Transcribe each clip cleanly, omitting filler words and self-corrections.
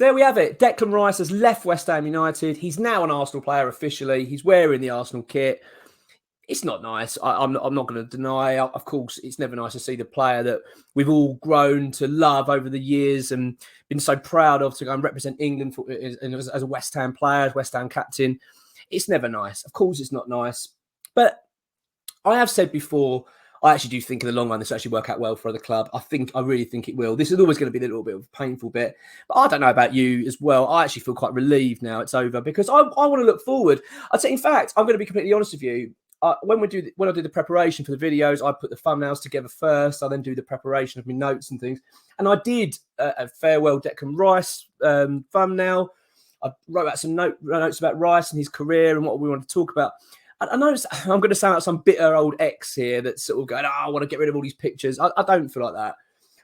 So there we have it. Declan Rice has left West Ham United. He's now an Arsenal player officially. He's wearing the Arsenal kit. It's not nice. I'm not going to deny. Of course, it's never nice to see the player that we've all grown to love over the years and been so proud of to go and represent England as a West Ham player, as West Ham captain. It's never nice. Of course, it's not nice. But I have said before, I actually do think in the long run this will actually work out well for the club. I really think it will. This is always going to be a little bit of a painful bit. But I don't know about you as well. I actually feel quite relieved now it's over because I want to look forward. I'd say, in fact, I'm going to be completely honest with you. When I do the preparation for the videos, I put the thumbnails together first. I then do the preparation of my notes and things. And I did a farewell Declan Rice thumbnail. I wrote out some notes about Rice and his career and what we want to talk about. I know I'm going to sound like some bitter old ex here that's sort of going, I want to get rid of all these pictures. I don't feel like that.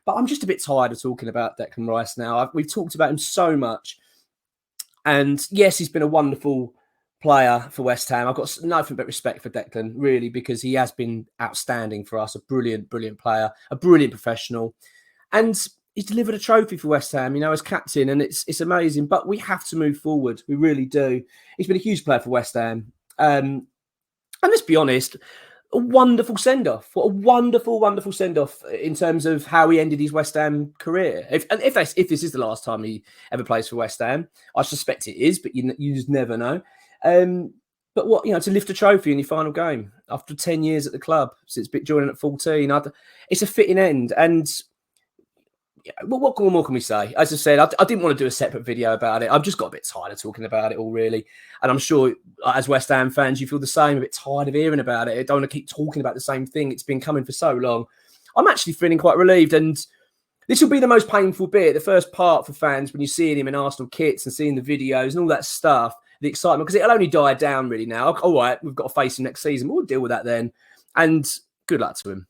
But I'm just a bit tired of talking about Declan Rice now. We've talked about him so much. And yes, he's been a wonderful player for West Ham. I've got nothing but respect for Declan, really, because he has been outstanding for us. A brilliant, brilliant player, a brilliant professional. And he's delivered a trophy for West Ham, as captain, and it's amazing. But we have to move forward. We really do. He's been a huge player for West Ham. And let's be honest, a wonderful send-off. What a wonderful, wonderful send-off in terms of how he ended his West Ham career. If this is the last time he ever plays for West Ham, I suspect it is, but you just never know. But what, to lift a trophy in your final game after 10 years at the club, since joining at 14, it's a fitting end. And what more can we say? As I said, I didn't want to do a separate video about it. I've just got a bit tired of talking about it all, really. And I'm sure as West Ham fans, you feel the same, a bit tired of hearing about it. I don't want to keep talking about the same thing. It's been coming for so long. I'm actually feeling quite relieved. And this will be the most painful bit, the first part for fans, when you're seeing him in Arsenal kits and seeing the videos and all that stuff, the excitement, because it'll only die down really now. All right, we've got to face him next season. We'll deal with that then. And good luck to him.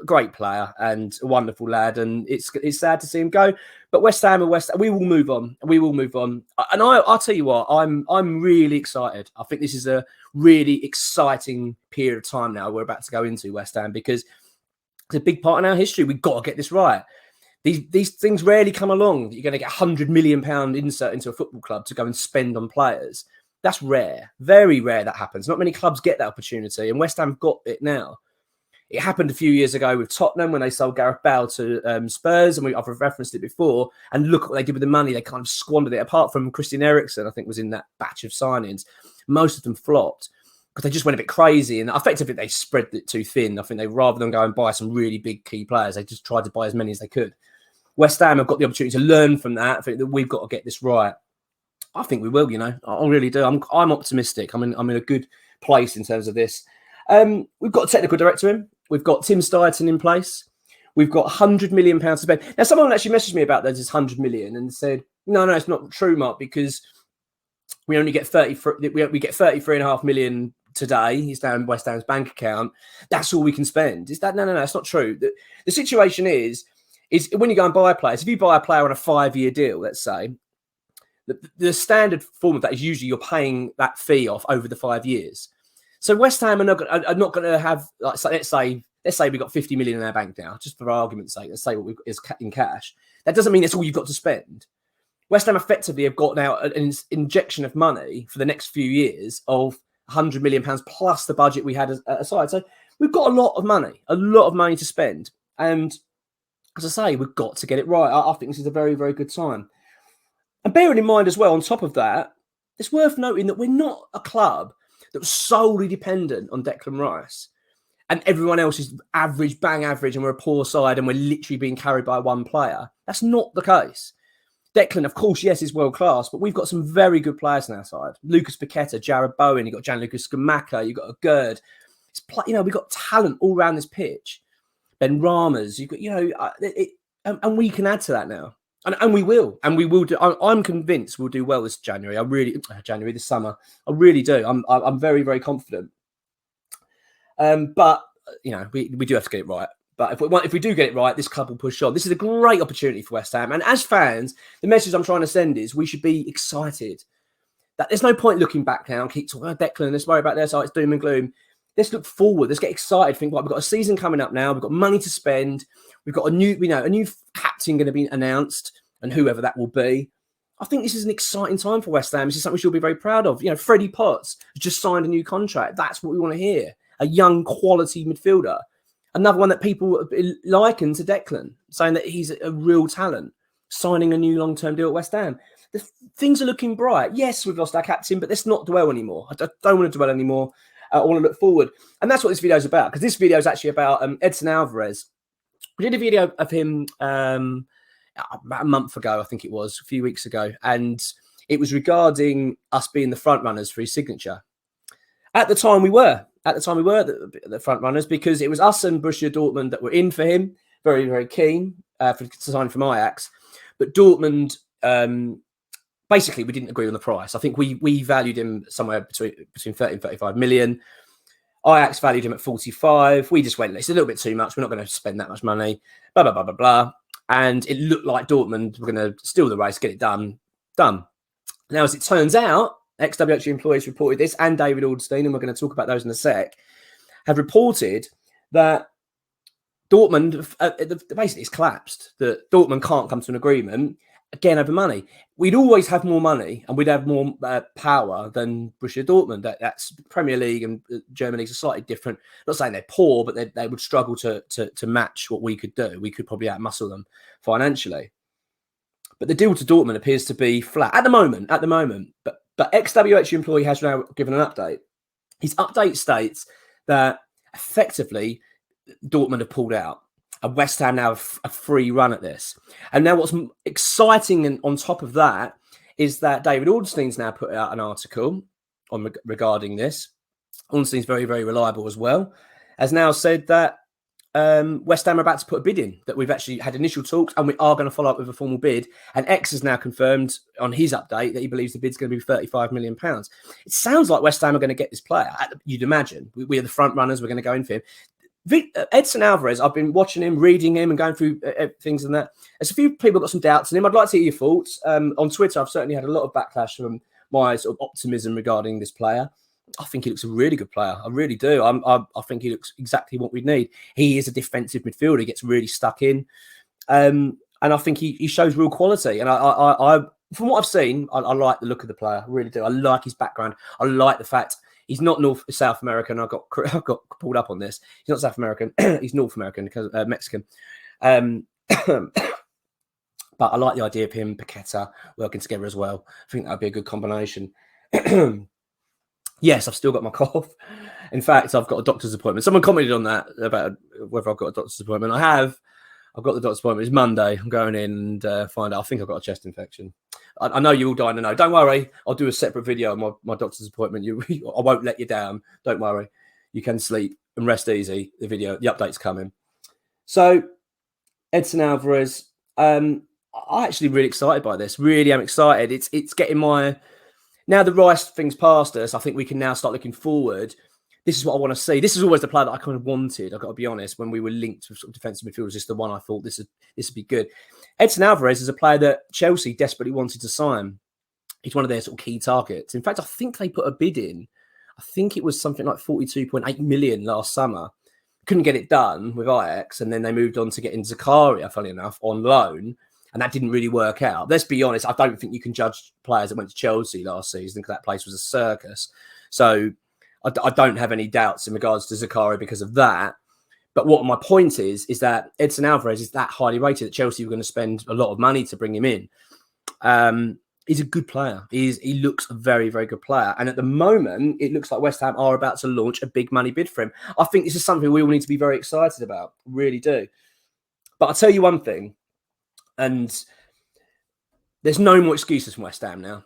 Great player and a wonderful lad. And it's sad to see him go. But West Ham, we will move on. We will move on. And I'll tell you what, I'm really excited. I think this is a really exciting period of time now we're about to go into, West Ham, because it's a big part in our history. We've got to get this right. These things rarely come along. You're going to get £100 million insert into a football club to go and spend on players. That's rare. Very rare that happens. Not many clubs get that opportunity. And West Ham got it now. It happened a few years ago with Tottenham when they sold Gareth Bale to Spurs, and I've referenced it before. And look at what they did with the money. They kind of squandered it. Apart from Christian Eriksen, I think, was in that batch of signings. Most of them flopped because they just went a bit crazy. And effectively, they spread it too thin. I think they, rather than go and buy some really big key players, they just tried to buy as many as they could. West Ham have got the opportunity to learn from that. I think that we've got to get this right. I think we will, I really do. I'm optimistic. I'm in a good place in terms of this. We've got a technical director in. We've got Tim Steidten in place. We've got £100 million to spend. Now, someone actually messaged me about this £100 million and said, no, it's not true, Mark, because we only get 33.5 million today. It's down in West Ham's bank account. That's all we can spend. Is that no? That's not true. The situation is when you go and buy players, if you buy a player on a 5-year deal, let's say, the standard form of that is usually you're paying that fee off over the 5 years. So West Ham are not going to have, like, let's say we got 50 million in our bank now, just for argument's sake. Let's say what is in cash. That doesn't mean that's all you've got to spend. West Ham effectively have got now an injection of money for the next few years of £100 million plus the budget we had aside. So we've got a lot of money to spend. And as I say, we've got to get it right. I think this is a very, very good time. And bearing in mind as well, on top of that, it's worth noting that we're not a club that was solely dependent on Declan Rice. And everyone else is average, bang average, and we're a poor side and we're literally being carried by one player. That's not the case. Declan, of course, yes, is world class, but we've got some very good players on our side. Lucas Paqueta, Jared Bowen, you've got Gianluca Scamacca, you've got a Gerd. We've got talent all around this pitch. Ben Ramas, you've got, and we can add to that now. And we will do. I'm convinced we'll do well this this summer. I really do. I'm very, very confident. But we do have to get it right. But if we do get it right, this club will push on. This is a great opportunity for West Ham. And as fans, the message I'm trying to send is we should be excited. That there's no point looking back now and keep talking about Declan. Let's worry about this. Oh, it's doom and gloom. Let's look forward. Let's get excited. Think, we've got a season coming up now. We've got money to spend. We've got a new captain going to be announced, and whoever that will be. I think this is an exciting time for West Ham. This is something we should be very proud of. You know, Freddie Potts has just signed a new contract. That's what we want to hear. A young, quality midfielder. Another one that people liken to Declan, saying that he's a real talent, signing a new long-term deal at West Ham. Things are looking bright. Yes, we've lost our captain, but let's not dwell anymore. I don't want to dwell anymore. I want to look forward. And that's what this video is about, because this video is actually about Edson Alvarez. We did a video of him about a month ago, I think it was, a few weeks ago, and it was regarding us being the front runners for his signature. At the time, we were the front runners, because it was us and Borussia Dortmund that were in for him, very, very keen to sign from Ajax. But Dortmund, basically, we didn't agree on the price. I think we valued him somewhere between 30 and 35 million. Ajax valued him at 45. We just went, it's a little bit too much. We're not going to spend that much money. Blah, blah, blah, blah, blah. And it looked like Dortmund were going to steal the race, get it done. Now, as it turns out, ex-WHU employees reported this, and David Alderstein, and we're going to talk about those in a sec, have reported that Dortmund, basically it's collapsed, that Dortmund can't come to an agreement, again, over money. We'd always have more money and we'd have more power than Borussia Dortmund. That's Premier League, and German leagues are slightly different. Not saying they're poor, but they would struggle to match what we could do. We could probably outmuscle them financially. But the deal to Dortmund appears to be flat at the moment. But ex-WHU employee has now given an update. His update states that effectively Dortmund have pulled out, and West Ham now have a free run at this. And now what's exciting, and on top of that, is that David Alderstein's now put out an article regarding this. Alderstein's very, very reliable as well. Has now said that West Ham are about to put a bid in, that we've actually had initial talks and we are going to follow up with a formal bid. And X has now confirmed on his update that he believes the bid's going to be £35 million. It sounds like West Ham are going to get this player. You'd imagine. We are the front runners. We're going to go in for him. Edson Alvarez, I've been watching him, reading him and going through things and that. There's a few people got some doubts in him. I'd like to hear your thoughts. On Twitter, I've certainly had a lot of backlash from my sort of optimism regarding this player. I think he looks a really good player. I really do. I think he looks exactly what we need. He is a defensive midfielder. He gets really stuck in. And I think he shows real quality. And I from what I've seen, I like the look of the player. I really do. I like his background. I like the fact he's not South American. I got pulled up on this. He's not South American. He's North American, because Mexican. But I like the idea of him, Paqueta, working together as well. I think that would be a good combination. Yes, I've still got my cough. In fact, I've got a doctor's appointment. Someone commented on that about whether I've got a doctor's appointment. I have. I've got the doctor's appointment. It's Monday. I'm going in and find out. I think I've got a chest infection. I know you're all dying to know. Don't worry. I'll do a separate video on my doctor's appointment. I won't let you down. Don't worry. You can sleep and rest easy. The update's coming. So, Edson Alvarez. I'm actually really excited by this. Really am excited. It's getting my... Now the Rice thing's past us, I think we can now start looking forward. This is what I want to see. This is always the player that I kind of wanted. I've got to be honest. When we were linked with sort of defensive midfielders, this is the one I thought this would be good. Edson Alvarez is a player that Chelsea desperately wanted to sign. He's one of their sort of key targets. In fact, I think they put a bid in. I think it was something like 42.8 million last summer. Couldn't get it done with Ajax, and then they moved on to getting Zakaria, funny enough, on loan. And that didn't really work out. Let's be honest, I don't think you can judge players that went to Chelsea last season, because that place was a circus. So I don't have any doubts in regards to Zakaria because of that. But what my point is that Edson Alvarez is that highly rated that Chelsea were going to spend a lot of money to bring him in. He's a good player. He looks a very, very good player. And at the moment, it looks like West Ham are about to launch a big money bid for him. I think this is something we all need to be very excited about. Really do. But I'll tell you one thing. And there's no more excuses from West Ham now.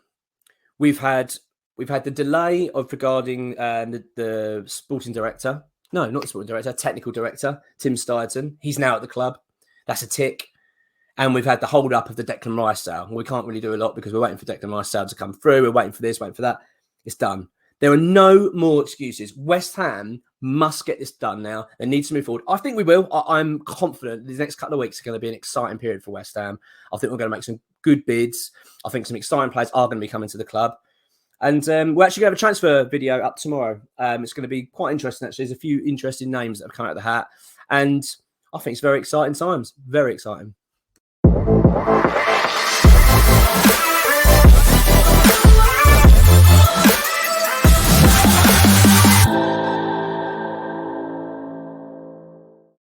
We've had the delay regarding the sporting director. No, not the sporting director, technical director, Tim Steidson. He's now at the club. That's a tick. And we've had the hold up of the Declan Rice sale. We can't really do a lot because we're waiting for Declan Rice sale to come through. We're waiting for this, waiting for that. It's done. There are no more excuses. West Ham must get this done now. They need to move forward. I think we will. I'm confident the next couple of weeks are going to be an exciting period for West Ham. I think we're going to make some good bids. I think some exciting players are going to be coming to the club. And we're actually going to have a transfer video up tomorrow. It's going to be quite interesting, actually. There's a few interesting names that have come out of the hat. And I think it's very exciting times. Very exciting.